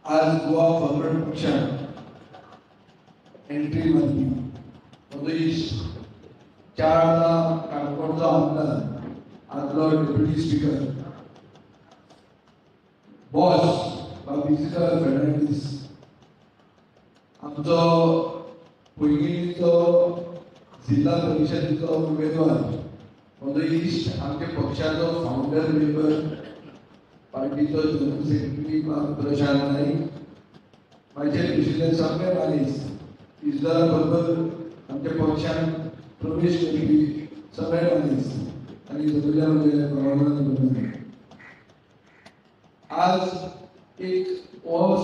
आज गोवा फॉरवर्ड पक्षान एंट्री मारली. म्हजो इश्ट चारदा काणकोणचो आमदार आदलो डेप्युटी स्पीकर बॉस बाबीजीकर फर्नांडीस, आमचो पैंगीणचो जिल्हा परिषदेचो उमेदवार, म्हजो इश्ट आमच्या पक्षाचो फाउंडर मेंबर, पार्टीचो जनरल सेक्रेटरी प्रशांत नाईक, माझे दुसरे सगळे मानेस इजरा बरोबर आमच्या पक्षान प्रवेश केली सगळे मानेस आणि सगळ्या म्हणजे आज एक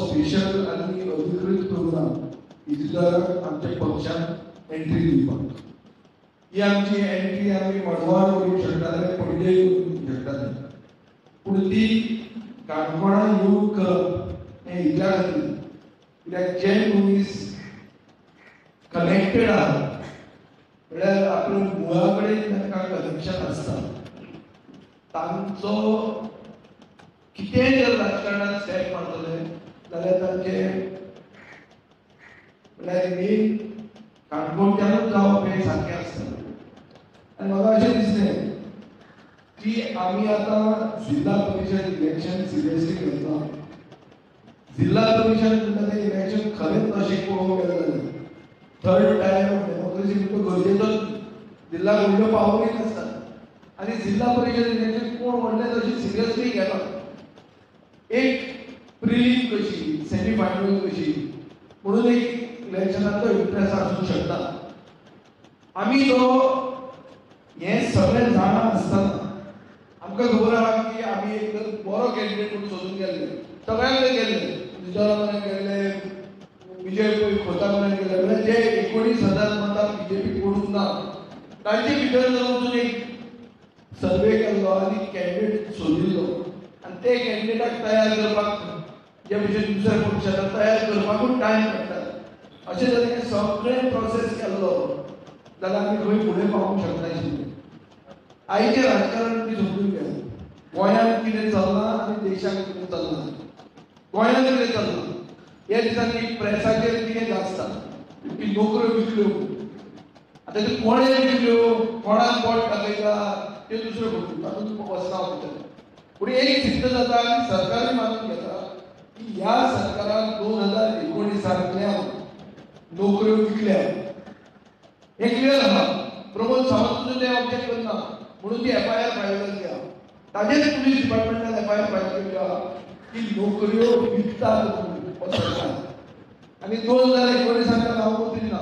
स्पेशल आणि अधिकृत प्रोग्राम इजराक आमच्या पक्षान एंट्री दिवपाक. ही आमची एंट्री आम्ही मडगांव करूंक शकताले, पणजे करूंक शकताले, पूण ती काणकोणा येवंक करप हें इतल्या खातीर कित्याक जे मनीस कनेक्टेड आहात म्हळ्यार आपल्या मुळा कडेन तांकां कनेक्शन आसता, तांचो कितेंय जर राजकारणात स्टेप मारतले जाल्यार तांचे म्हळ्यार मेन काणकोणच्यानूच जावप हें सारकें आसता. आनी म्हाका अशें दिसलें की आमी आतां जिल्हा परिशद इलेक्शन सिरियसली घेता. जिल्हा परिषद म्हणटा तें इलेक्शन खरेंच अशें पळोवंक गेलें जाल्यार थर्ड टायम ऑफ डेमोक्रेसी म्हणटा गरजेचो जिल्हा परिशद पावोवंक नासता. आनी जिल्हा परिषद इलेक्शन कोण व्हडलें तशें सिरियसली घेता. एक प्रिलीम कशी, सेमी फायनल कशी म्हणून एक इलेक्शनाचो इंट्रेस्ट आसूंक शकता. आमी तो हें सगळें जाणा आसतना आमकां खबर आहा की आमी एक तर बरो कॅन्डिडेट म्हणून सोदून गेल्ले, सगळ्यांक गेल्ले, निजोरा मेरेन गेल्ले, विजय खोता मेरेन गेले, म्हणजे जे 19,000 मतां बीजेपी पडूंक ना तांचे भितर वचून एक सर्वे केल्लो आनी कॅन्डिडेट सोदिल्लो आनी ते कॅन्डिडेटाक तयार करपाक जे भशेन दुसऱ्या पक्षाक तयार करपाकूच टायम पडटा. अशें तरेन सगळें प्रोसेस केल्लो जाल्यार आमी खंय फुडें पावूंक शकनाशिल्ले. आयचें राजकारण ती समजून घ्या, गोंयांत कितें चल्लां आनी देशांत कितें चल्लां. गोंयांत कितें चल्लां ह्या दिसांनी प्रेसाचेर कितें आसता की नोकऱ्यो विकल्यो, आतां त्यो कोणें विकल्यो, कोणाक पोट दाखयता त्यो दुसऱ्यो गोश्टी, तातूंत वचना भितर. पूण एक सिद्ध जाता की सरकारूय मानून घेता की ह्या सरकारान 2019 नोकऱ्यो विकल्या. हे क्लियर आहा. प्रमोद सावंत सुद्दां ते ऑब्जेक्ट करना म्हणून ती FIR फायल जाल्ली आहा. ताजेच पुलीस डिपार्टमेंटान FIR फायल केल्ली आहा की नोकऱ्यो विकतात सरकार. आनी 2019 हांव मंत्री ना,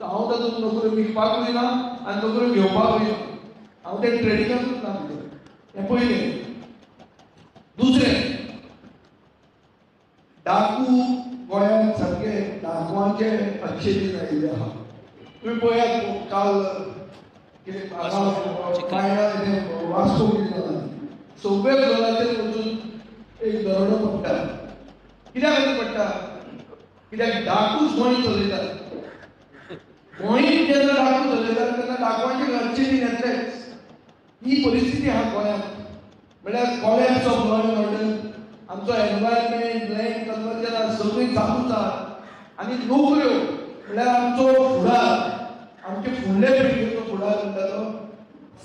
हांव तातूंत नोकऱ्यो विकपाकूय ना आनी नोकऱ्यो घेवपाकूय ना. हांव ते ट्रेडिंगाकूच ना भितर. हें पयलें. दुसरें, डाकू गोंयांत सारके डाकुवांचे अच्छे दीन आयिल्ले आहा. तुम्ही पळयात काल वास्को सगळे जोराचेर वचून एक दरोडो पडटा. कित्याक खातीर पडटा? कित्याक डाकूच गोंय चलयतात. गोंयीत जेन्ना डाकू चलयतात तेन्ना डाकुवांचे अच्छे दीन येतलेच. ही परिस्थिती आहा गोंयांत. म्हळ्यार collapse of law end order, आमचो एनवायरमेंट, लँड कन्वर्जन सगळीं चालूच आहा. आनी नोकऱ्यो म्हळ्यार आमचो फुडार, आमचे फुडले पिळगेचो फुडार म्हणटा तो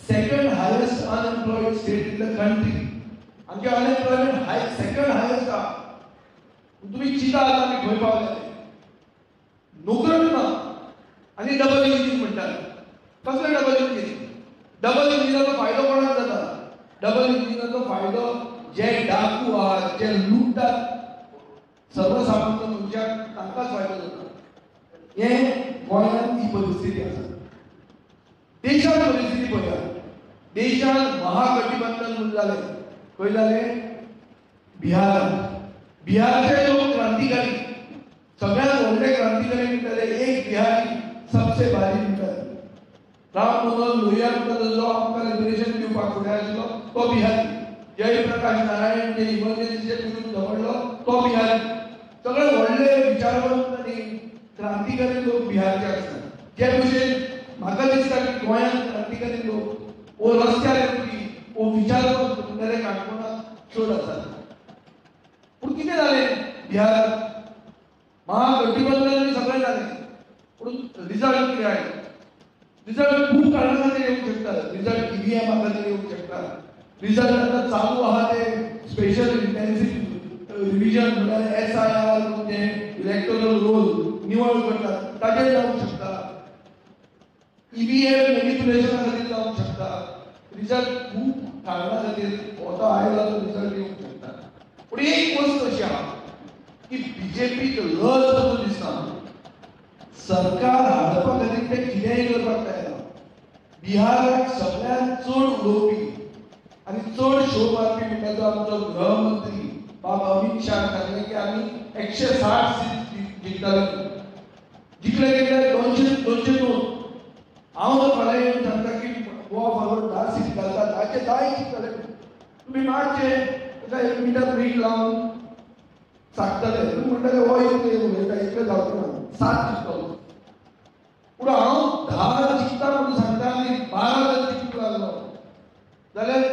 second highest unemployed state in the country. आमचे अनएम्प्लॉयमेंट सेकंड हायेस्ट आहा. तुम्ही चिंतात आमी खंय पावले. नोकऱ्यो ना आनी डबल इंजीन म्हणटात. कसले डबल इंजीन? डबल इंजिनाचो फायदो कोणाक जाता? डबल इंजिनाचो फायदो जे डाकू आहात, जे लुटतात सर्वसामान्य मनशाक, तांकांच फायदो जाता. हे गोंयांत ही परिस्थिती आसा. देशांत परिस्थिती पळया. देशांत महागठबंधन म्हणून जालें. खंय जालें? बिहारांत. बिहारचे लोक क्रांतिकारी, सगळ्यात व्हडले क्रांतिकारी म्हणटाले एक बिहारी सबसे भारी म्हणटाले. राम मनोहर लोहिया म्हणटा जो आमकां लिबरेशन दिवपाक फुडें आशिल्लो तो बिहारी. जयप्रकाश नारायण जे इमर्जन्सीचे विरुद्ध झगडलो तो बिहारी. सगळे व्हडले विचारवंत आनी क्रांतिकारी लोक बिहारचे आसतात. जे भशेन म्हाका दिसता की गोंयांत क्रांतिकारी लोक वो रस्त्यार येवपी वो विचारवंत म्हणटाले काणकोणांत चड आसात. पूण कितें जालें? बिहार महागठबंधन सगळे झाले पण रिझल्ट किती आहे रिझल्ट खूप कारणासाठी येऊ शकतात रिझल्ट ईव्हीएम खातीर येऊ शकतात रिझल्ट आता चालू आहा ते स्पेशल इंटेन्सिव्ह रिव्हिजन म्हणजे SIR म्हणजे इलेक्टोरल रोल निवड करतात ताजेर जावंक शकता ईव्हीएम मॅनिप्युलेशन खातीर जावंक शकता रिझल्ट खूप कारणा खातीर हो तो आयला तो रिझल्ट येवंक शकता पण एक गोष्ट अशी आहा की बीजेपीक लज असो दिसता सरकार हाडपा खातीर ते कितेंय करपाक तयार बिहाराक सगळ्यांत चड उलोवपी आणि चड शो मारपी म्हणटा तो आमचो गृहमंत्री बाब अमित शाह सांगले की आमी 160 सीट जिखतले जिखले गेले 202 हांव तर फाल्यां येवन सांगता की गोवा फॉरवर्ड 10 सीट घालता 10 जिखतले तुमी मातशे एका 1 मिनटां ब्रेक लावन सांगतले तुमी म्हणटले हो उलयता इतलें जावचें ना 7 जिखतलो पूण हांव 10 जिखता म्हणून सांगता आनी 12 जर जिखूंक लागलो जाल्यार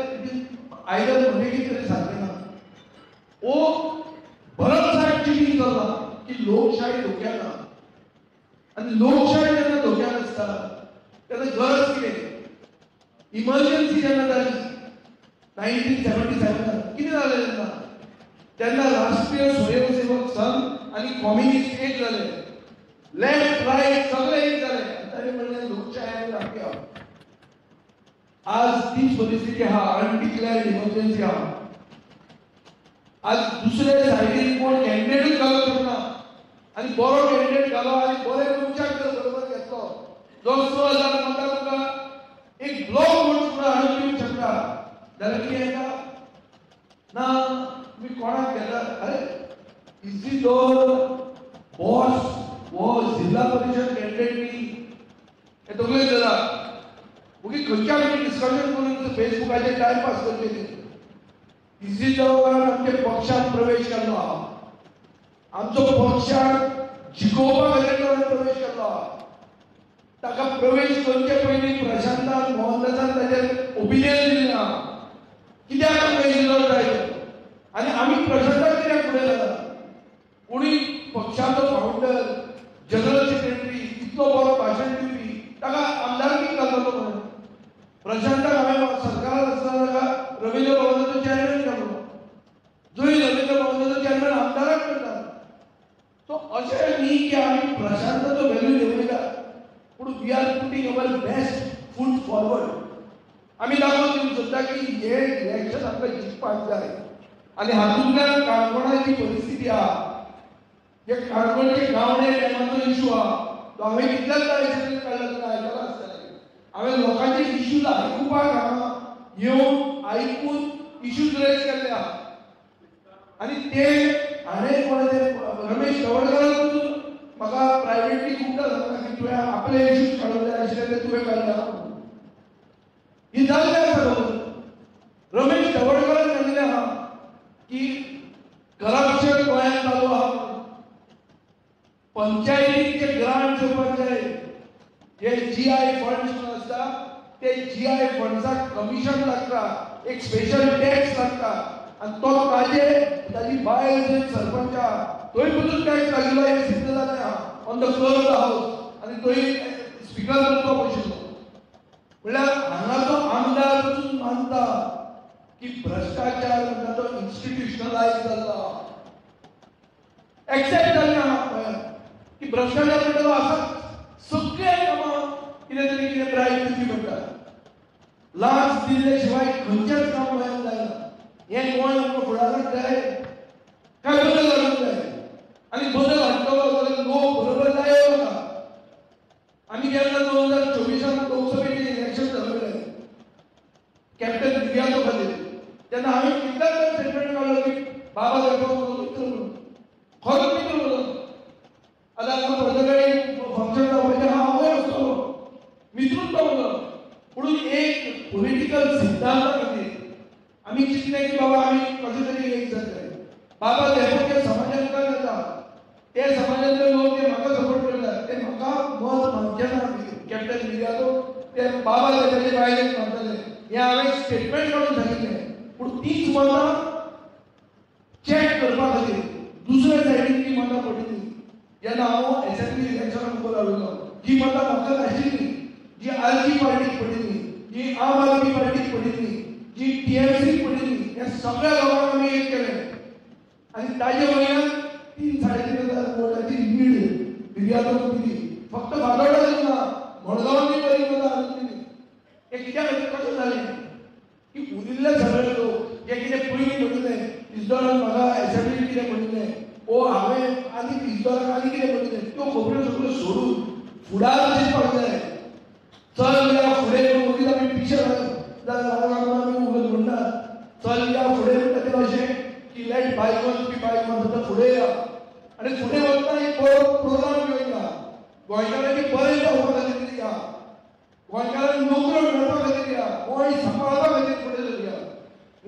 आयदर म्हणटकीर तरी सारकें ना ओ भरमसाट चिटींग चल्ला की लोकशाही धोक्यान आसा आनी लोकशाही जेन्ना धोक्यान आसता तेन्ना गरज कितें इमर्जन्सी जेन्ना जाली 1977 कितें जालें तेन्ना तेन्ना राष्ट्रीय स्वयंसेवक संघ आनी कम्युनिस्ट एक जाले लेफ्ट राईट सगळे एक जाले ताणे म्हणलें लोकशाही आमी राखया आज तीच परिस्थिती आहा अनडिक्लेअर्ड इमर्जन्सी आहा आज दुसरे सायडीन कोण कॅन्डिडेट घालूंक शकना आनी बरो कॅन्डिडेट घालो आनी बरे मनशाक जर बरोबर घेतलो जो 6000 मतां तुका एक ब्लॉक म्हणून सुद्दां हाडून दिवंक शकता जाल्यार कितें येता ना तुमी कोणाक घेता अरे इजी दोर बॉस वो जिल्हा परिषद कॅन्डिडेट न्ही हे दोगले जाला मुगे खंयच्या डिस्कशन करून फेसबुकाचेर टायमपास करचे न्ही इजी दोर आमचे पक्षांत प्रवेश केल्लो आहा आमचो पक्षाक जिखोवपा खातीर प्रवेश केल्लो आहा ताका प्रवेश करचे पयलीं प्रशांतान मोहनदासान ताचेर ओपिनियन दिलें आहा कित्याक आमकां इजी जाय आनी आमी प्रशांताक कित्याक फुडें घाला कोणी पक्षाचो फावंडर जनरल सेक्रेटरी इतलो बरो भाशण दिवपी ताका आमदारकी घालतलो म्हणून प्रशांताक हांवें सरकारांत आसतना ताका रवींद्र भवनाचो चॅरमॅन केलो जंय रवींद्र भवनाचो चॅरमॅन आमदाराक करता सो अशें न्ही की आमी प्रशांताचो व्हॅल्यू देंवयता पूण we are putting our best foot forward आमी दाखोवन दिवंक सोदता की हे इलेक्शन आमकां जिखपाक जाय आनी हातूंतल्यान काणकोणाची परिस्थिती आहा जे काणकोणचे गावडे डॅमाचो इशू आहा तो हांवें कितल्याच काळजी काडला तुका आयकला आसतलें हांवें लोकांचे इशूज आयकुपाक हांगा येवन आयकून इशूज रेज केल्ले आहा आनी ते हांवें कोणाचे रमेश तवडकरान पसून म्हाका प्रायवेटली खूबदां सांगता की तुवें आपले इशूज काडूंक जाय आशिल्ले ते तुवें काडले ही जाल्लें आसा रमेश तवडकरान सांगिल्लें आहा की करप्शन गोंयांत चालू आहा पंचायतीचे ग्रांट्स येवपाक जाय जे GI फंड्स आसता ते GI फंड्साक कमिशन लागता एक स्पेशल टॅक्स लागता आनी तो ताजी बायल जे सरपंच आहा थंय पसून टॅक्स लागिल्लो एक सिद्ध जालें आहा on the floor of the हावस आनी थंय स्पिकर तो बशिल्लो म्हणल्यार हांगाचो आमदार पसून मानता की भ्रष्टाचार म्हणटा तो इन्स्टिट्यूशनलायज जाल्लो एक्सेप्ट जाल्लें आहा की भ्रष्टाचार म्हणटा तो आसा सगळे कामां कितें तरी कितें प्रायज दिवची पडटा लाच दिल्ले शिवाय खंयचेच काम गोंयांत जायना हें गोंय आमकां फुडाराक जाय काय बदल हाडूंक जाय आनी बदल हाडटलो जाल्यार लोक बरोबर जायो ना आमी केन्ना 2024 लोकसभेचें इलेक्शन जाल्लें कॅप्टन दिव्याचो खातीर तेन्ना हांवें कितल्याच स्टेटमेंट काडलो की बाबा साहेब मित्र म्हणून खरोच मित्र म्हणून आतां आमकां प्रत्येक फंक्शन जावपाचें हांव आसतलो मित्रूच तो म्हणून म्हणून एक पॉलिटिकल सिद्धांता खातीर आमी चिंतलें की बाबा आमी कशें तरी एक जातले बाबा साहेब समाजांत काय जाता ते समाजांतले लोक ते म्हाका सपोर्ट करतात ते म्हाका मत मानचे ना कॅप्टन दिव्याचो ते बाबा साहेबाचे बायलेक मानतले हें हांवें स्टेटमेंट काडून सांगिल्लें पूण तीच मतां चॅक करपा खातीर दुसरो दुसऱ्या सायडीन जी मतां पडिल्ली जेन्ना हांव असेंब्ली इलेक्शनाक उबो रावलो जी मतां म्हाका नाशिल्ली जी आरजी पार्टीक पडिल्ली जी आम आदमी पार्टीक पडिल्ली जी टीएमसीक पडिल्ली हे सगळ्या लोकांक आमी एक केलें आनी ताजे वयल्यान 3-3.5 वोटाची लीड बिर्यादोक दिली फक्त फातोर्डा ना मडगांवांनी बरी मतां हाडून दिली हे कित्याक कशें जालें की उरिल्ले सगळे लोक जे कितें पयलीं म्हणिल्लें इस्डोरान म्हाका असेंब्लीन कितें म्हणिल्लें ओ हांवें आनी इस्डोरान आनी कितें म्हणिल्लें त्यो खबऱ्यो सगळ्यो सोडून फुडार चिंतपाक जाय चल या फुडें करून वगीच आमी पिक्चर आमी म्हणटात चल या फुडें म्हणटा तें अशें की लेट बायकॉन्स बी बायकॉन्स आतां फुडें या आनी फुडें वतना एक बरो प्रोग्राम घेवन या गोंयकारांनी बरें जावपा खातीर या गोंयकारांक नोकऱ्यो मेळपा खातीर या गोंय सांबाळपा खातीर फुडें सरया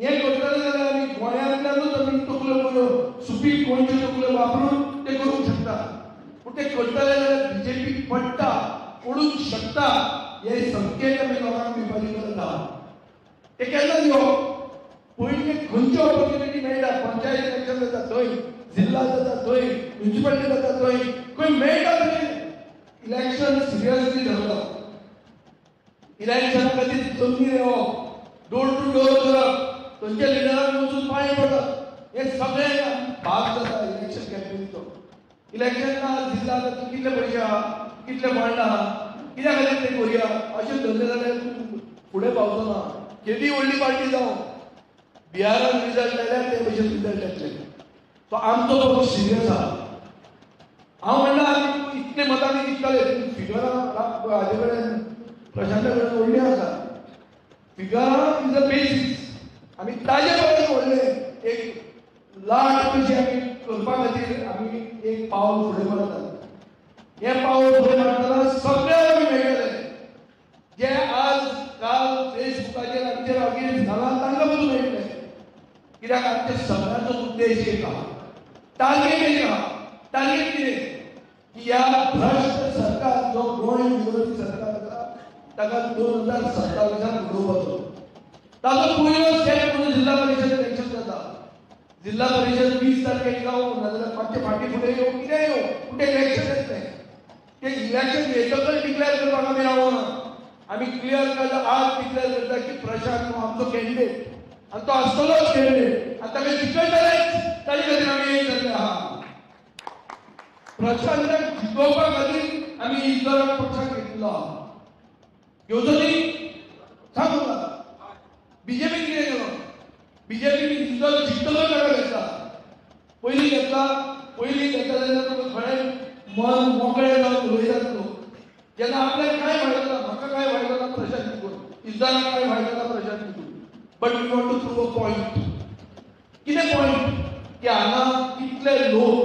हें करतले जाल्यार आमी गोंयांतल्यानूच आमी तकल्यो बऱ्यो सुपीक गोंयच्यो तकल्यो वापरून तें करूंक शकता पूण तें करतले जाल्यार बीजेपीक पडटा पडूंक शकता हे संकेत आमी लोकांक दिवपाची गरज आहा ते केन्ना दिवप पयलीं खंयची ऑपॉर्च्युनिटी मेळटा पंचायत इलेक्शन जाता थंय जिल्हा जाता थंय म्युनिसिपालिटी जाता थंय खंय मेळटा थंय इलेक्शन सिरियसली धरप इलेक्शना खातीर जमनी रेवप डोर टू डोर करप थंयच्या लिडरांक वचून पांय पडप हे सगळें भाग जाता इलेक्शन कॅम्पेनीचो इलेक्शना जिल्हा जाता कितले पयशे आहा कितले फंड आहा कित्या खातीर तें करुया अशें धरलें जाल्यार फुडें पावचो ना केदी व्हडली पार्टी जावं बिहारान रिजल्ट जाल्यार ते भशेन रिजल्ट येतले सो आमचो पक्ष सिरियस आहा हांव म्हणटा आमी इतले मतांनी जिखतले फिगरां हाजे कडेन प्रशांता कडेन व्हडली आसा फिगरां इज अ बेसिस आमी ताजे परस व्हडले एक लाख पयशे आमी करपा खातीर आमी एक पावल फुडें मारतात हे पावल फुडें मारतना सगळ्यांक आमी मेळटले जे आज काल फेसबुकाचेर आमचेर अगेन्स्ट जाला तांकां पसून मेळटले कित्याक आमच्या सगळ्यांचो उद्देश एक आहा टार्गेट एक आहा टार्गेट कितें की ह्या भ्रष्ट सरकार जो गोंय विरोधी सरकार आसा ताका 2027 घडोवपाचो ताचो पयलो स्टेप म्हणून जिल्हा परिषद इलेक्शन जाता जिल्हा परिषद 20 तारखेक जावं नाजाल्यार मातशें फाटीं फुडें येवं कितें येवं पूण तें इलेक्शन येतलें तें इलेक्शन येतकच डिक्लेअर करपाक आमी रावना आमी क्लियर केलं आज डिक्लेअर करता की प्रशांत हो आमचो कॅन्डिडेट आनी तो आसतलोच कॅन्डिडेट आनी ताका जिखयतलेच ताजे खातीर आमी एक जाल्ले आहा प्रशांताक जिखोवपा खातीर आमी इस्डोराक पक्षाक घेतिल्लो आहा घेवचो न्ही सांग म्हाका बीजेपीन कितें केलो बीजेपीन इस्डोर जिखतलो ताका घेतला पयलीं घेतला पयलीं घेतला जाल्यार तुका खरें मन मोकळें जावन उलयतात लोक जेन्ना आपल्याक कांय फायदो ना म्हाका कांय फायदो ना प्रशांत जिखून इस्डोराक कांय फायदो ना प्रशांत जिखून but we want to prove a point कितें पॉयंट की हांगा कितले लोक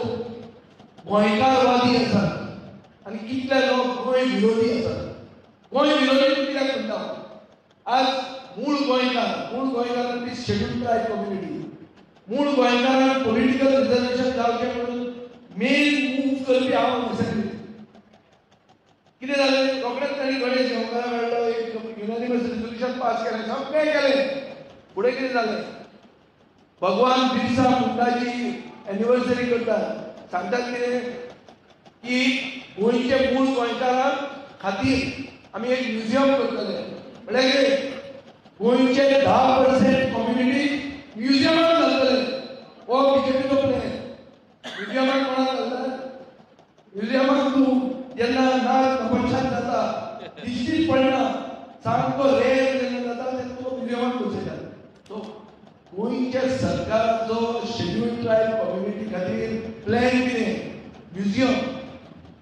गोंयकारवादी आसात आनी कितले लोक गोंय विरोधी आसात गोंय विरोधी कित्याक म्हणटा आज मूळ गोंयकार ती शेड्यूल ट्रायब कम्युनिटी मूळ गोंयकारांक पॉलिटिकल रिजर्वेशन जावचें म्हणून मेन मूव करपी हांव असेंब्लींत कितें जालें रोखडेंच तांणी गणेश गांवकारां मेळ्ळो एक युनानिमस रिजोल्युशन पास केलें सगळें केलें फुडें कितें जालें भगवान बिरसा मुंडाची एनिवर्सरी करतात सांगतात कितें की गोंयचे मूळ गोंयकारां खातीर आमी एक म्युजियम करतले म्हळ्यार कितें गोंयचे 10% कम्युनिटी म्युजियमांत घालतले हो बीजेपीचो प्लॅन म्युजियमांत कोणाक घालतात म्युजियमांत तूं जेन्ना नाग तपश्यान जाता दिश्टीच पडना सामको रेर जेन्ना जाता तेन्ना तुका म्युजियमांत बसयतात सो गोंयच्या सरकाराचो शेड्यूल ट्रायब कम्युनिटी खातीर प्लॅन कितें म्युजियम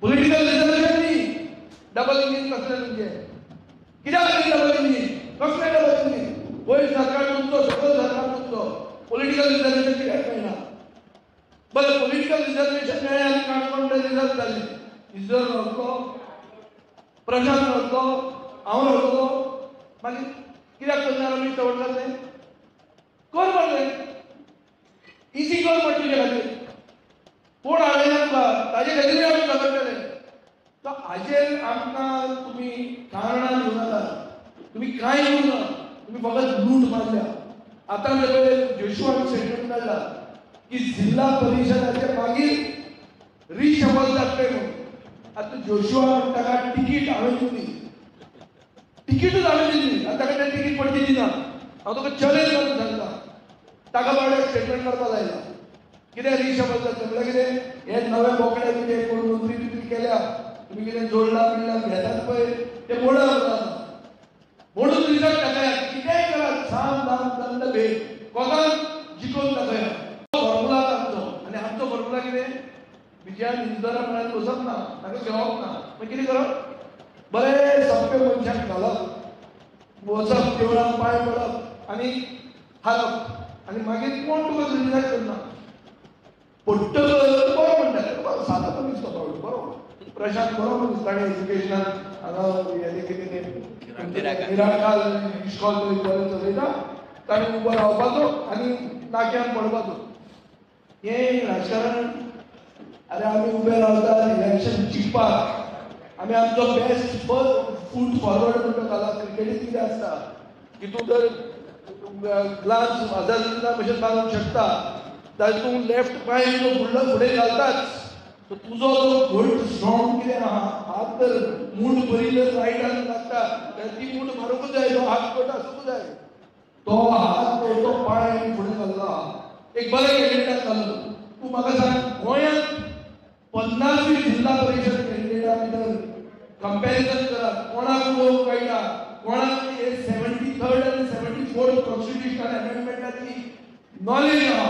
पॉलिटिकल रिजर्वेशन न्ही डबल इंजीन कसलें तुमचें कित्याक खातीर डबल इंजीन कसलें डबल इंजीन गोंय सरकार तुमचो सगळो सरकार तुमचो पॉलिटिकल रिजर्वेशन कित्याक मेळना बरें पॉलिटिकल रिजर्वेशन मेळ्ळें आनी काणकोण रिजर्व जालें इस्डोर रडलो प्रशांत रडलो हांव रडलो मागीर कित्याक करना आमी चवड जालें कर म्हणलें इजी कर म्हणटा तुजे खातीर कोण हाडलें तुका ताजे खातीर आमी झगडटले तो हाजेर आमकां तुमी कारणां दिवं नाकात तुमी कांय करूं ना तुमी फकत लूट मारल्या आतां जोशुआन स्टेटमेंट काडला की जिल्हा परिषदाच्या मागीर रिशफल जातले म्हणून आता जोशुआ म्हणटा का तिकीट हांवें दिली तिकीटूच हांवें दिली आनी ताका तें तिकीट पडटी दिना हांव तुका चॅलेंज करून सांगता ताका बाबड्याक स्टेटमेंट करपाक लायला कितें रिशफल जाता म्हळ्यार कितें हे नवे बोकडे कितें कोण मंत्री बित्री केल्या तुम्ही कितें जोडला बिडला घेतात पळय ते मोडा म्हणून रिजल्ट दाखया कितेंय करात साम दाम दंड भेद कोणाक जिखून दाखया फॉर्मुला आमचो आनी आमचो फॉर्मुला कितें विजयान इंजिनियरा म्हणान बसप ना ताका घेवप ना मागीर कितें करप बरें सप्य मनशाक घालप वचप देवळान पांय पडप आनी हारप आनी मागीर कोण तुका क्रिटिसायज करना पडटलो बरो म्हणटा सादो पण दिसता बरो प्रशांत बरो मनीस ताणें एज्युकेशनान हांगा हें कितें निराकाल इश्कॉल बरें चलयता ताणें उबो रावपाचो आनी नाक्यान पडपाचो हें राजकारण अरे आमी उबे रावता इलेक्शन जिखपाक आमी आमचो बेस्ट फूट फॉरवर्ड म्हणटा घाला क्रिकेटीन कितें आसता की तूं जर ग्लास हजार भशेन घालूंक शकता जाल्यार तूं लेफ्ट पांय जो फुडें घालताच तो तुजो जो घोट स्ट्रॉंग कितें आहा हात जर मूठ बरी जर रायटान लागता जाल्यार ती मूठ मारूंकूच जाय तो हात घोट आसूंक जाय तो हात तो पांय फुडें घालला एक बरें कॅन्डिडेटाक घालून तूं म्हाका सांग गोंयांत 50 जिल्हा परिषद कॅन्डिडेटा भितर कंपॅरिजन करात कोणाक लोक कळटा कोणाक 73rd आनी 74th कॉन्स्टिट्युशनल अमेंडमेंटाची नॉलेज आहा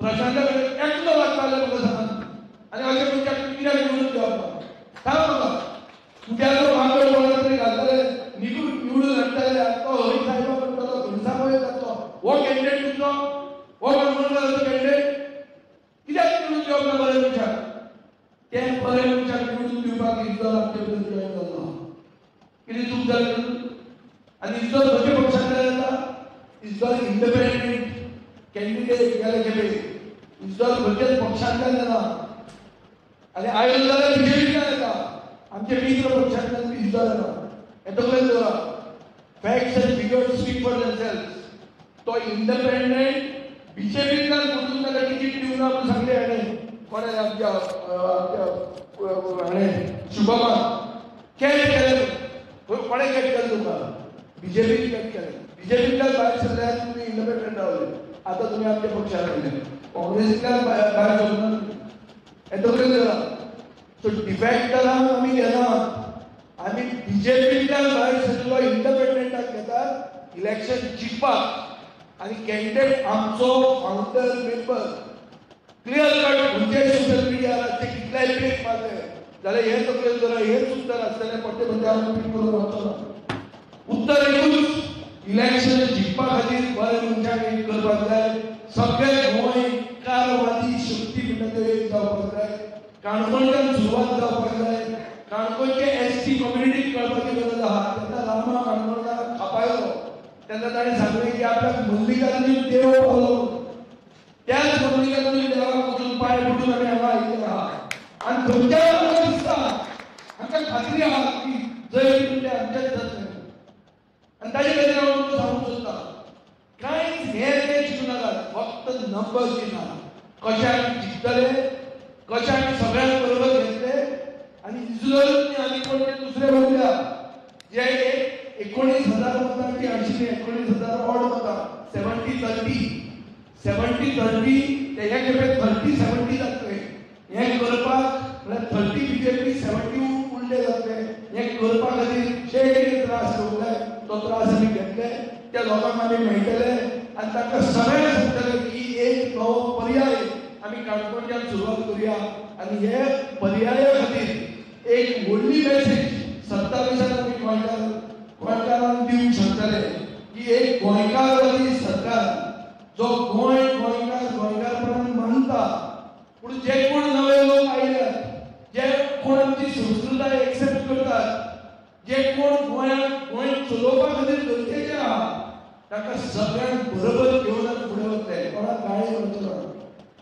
प्रशांता कडेन एकलो लागता जाल्यार म्हाका सांग आनी अशें मनशाक कित्याक निवडून घेवप सांग म्हाका तुज्याचो वांगड कोणा तरी घालतले निवडून हाडटले तो हय साहेबा म्हणटा तो घनसावय जातलो हो कॅन्डिडेट तुजो हो मनमोहनचो कॅन्डिडेट कित्याक निवडून घेवप ना बरे मनशाक ते बरे मनशाक निवडून दिवपाक इज्जत आमचे भितर जॉयन जालो कितें चूक जाली आनी इज्जत खंयच्या पक्षांतल्यान येता इज्जत इंडिपेंडंट कॅन्डिडेट गेले खेपे इज्जत खंयच्याच पक्षांतल्यान येना आनी आयलो जाल्यार बीजेपीतल्यान येता आमचे मित्र पक्षांतल्यान इज्जत येना हें तकलेन दवरा facts end figures speak for themselves तो इंडिपेंडंट बीजेपीतल्यान वचून ताका तिकीट दिवना म्हूण सांगलें हाणें कोणें आमच्या हाणें शुभमान कॅच केलें कोणें कॅच केलें तुका बीजेपीन कॅच केलें बीजेपीतल्यान भायर सरल्यार तुमी इंडिपेंडंट रावले आतां तुमी आमच्या पक्षान आयले काँग्रेसींतल्यान भायर सरना हें तकलेन दवरा सो डिफॅक्टरांक आमी घेनात आमी बीजेपीतल्यान भायर सरलो इंडिपेंडंटाक घेतात इलेक्शन जिखपाक आनी कॅन्डिडेट आमचो फावंडर मेंबर क्लियर कट खंयच्याय सोशल मिडियाचेर कितलेय पेज मारले जाल्यार हें तकलेन दवरा हेंच उत्तर आसतलें पट्टे म्हणजे हांव रिपीट करून वचचो ना उत्तर एकूच इलेक्शन जिखपा खातीर बरे मनशाक एक करपाक जाय सगळे गोंयकारवादी शक्ती म्हणटा त्यो एक जावपाक जाय काणकोणच्यान सुरवात जावपाक जाय काणकोणचे एसटी कम्युनिटीक कळपाची गरज आहा तेन्ना रामा काणकोणकार खापायलो तेन्ना ताणें सांगलें की आपल्याक मल्लिकार्जून देव पावलो त्याच मल्लिकार्जून देवाक वचून पांय पडून आमी हांगा आयिल्ले आहा आनी थंयच्यान आमकां दिसता आमकां खात्री आहा की जंय तुमचें आमचेंच जातलें आनी ताजे खातीर हांव तुमकां सांगूंक सोदतां कांयच हेर तें चिंतू नाकात फक्त नंबर चिंतात कशाक जिखतले कशाक सगळ्यांक बरोबर घेतले आनी इजरायलनी आनी कोण दुसरे बघूया जे 19,000 मतांची आशिल्ली 19,000 ऑड मतां 70-30 ते हे खेपे 30-70 जातले हें करपाक म्हळ्यार 30 बीजेपी 70 उरले जातले हें करपा खातीर जे त्रास घेवले तो त्रास आमी घेतले त्या लोकांक आमी मेळटले आनी तांकां सगळ्यांक सांगतले की एक नवो पर्याय आमी काणकोणच्यान सुरवात करुया आनी हे पर्याया खातीर एक व्हडली मॅसेज 27 आमी गोंयकारांक दिवंक शकतले की एक गोंयकारवादी सरकार जो गोंयकारपणान मानता पूण जे कोण नवे लोक आयल्यात जे कोण आमची संस्कृताय एक्सेप्ट करतात जे कोण गोंय चलोवपा खातीर गरजेचे आहा ताका सगळ्यांक बरोबर घेवन आमी फुडें वतले कोणाक गाळी मारचो ना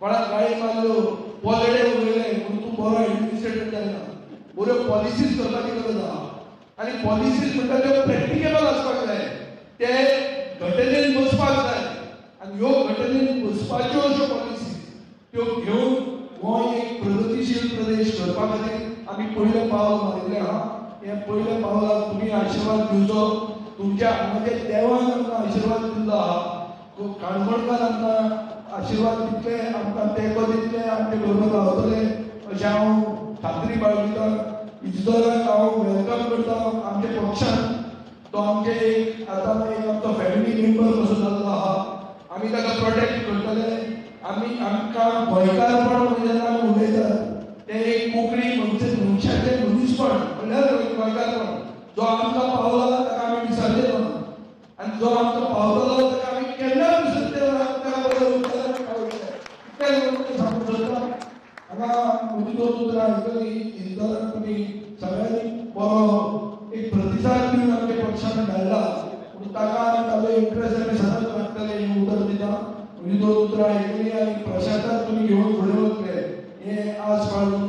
कोणाक गाळी मारल्यो पोलडे उलयले पूण तूं बरो एडमिनिस्ट्रेटर जायना बऱ्यो पॉलिसीज करपाची गरज आहा आनी पॉलिसीज म्हणटा त्यो प्रॅक्टिकेबल आसपाक जाय ते घटनेन बसपाक जाय आनी ह्यो घटनेन बसपाच्यो अश्यो पॉलिसीज त्यो घेऊन हो एक प्रगतीशील प्रदेश करपा खातीर आमी पयलें पावल मारिल्लें आहा. हे पयल्या पावलाक तुमी आशिर्वाद दिवचो. तुमच्या म्हणजे देवान आमकां आशिर्वाद दिल्लो आहा. काणकोणकार आमकां आशिर्वाद दितले, आमकां तेंको दितले, आमचे बरोबर रावतले अशें हांव खात्री बाळगितां. इजदोराक हांव वेलकम करता आमच्या पक्षान. तो आमचे एक आतां एक आमचो फॅमिली मेंबर कसो जाल्लो आहा. आमी ताका प्रोटेक्ट करतले. आमकां गोंयकारपण म्हणजे जेन्ना आमी उलयतात ते एक कोंकणी मनशाचें मनीसपण म्हणल्यार गोंयकारपण जो आमकां पावला ताका आमी विसरलेलो ना. आनी जो आमकां पावतलो ताका आमी केन्ना विसरले ना. ताका बरोबर सांगूंक सोदता. हांगा म्हजी दोन उतरां आयकली. इजदोराक तुमी सगळ्यांनी बरो एक प्रतिसाद दिवन आमच्या पक्षान धाडला. पूण ताका आनी ताजो इंट्रस्ट आमी सदांच राखतले हें उतर दिता. म्हजी दोन उतरां आयकली आनी प्रशांताक तुमी घेवन फुडें वतले हे आस बाळगून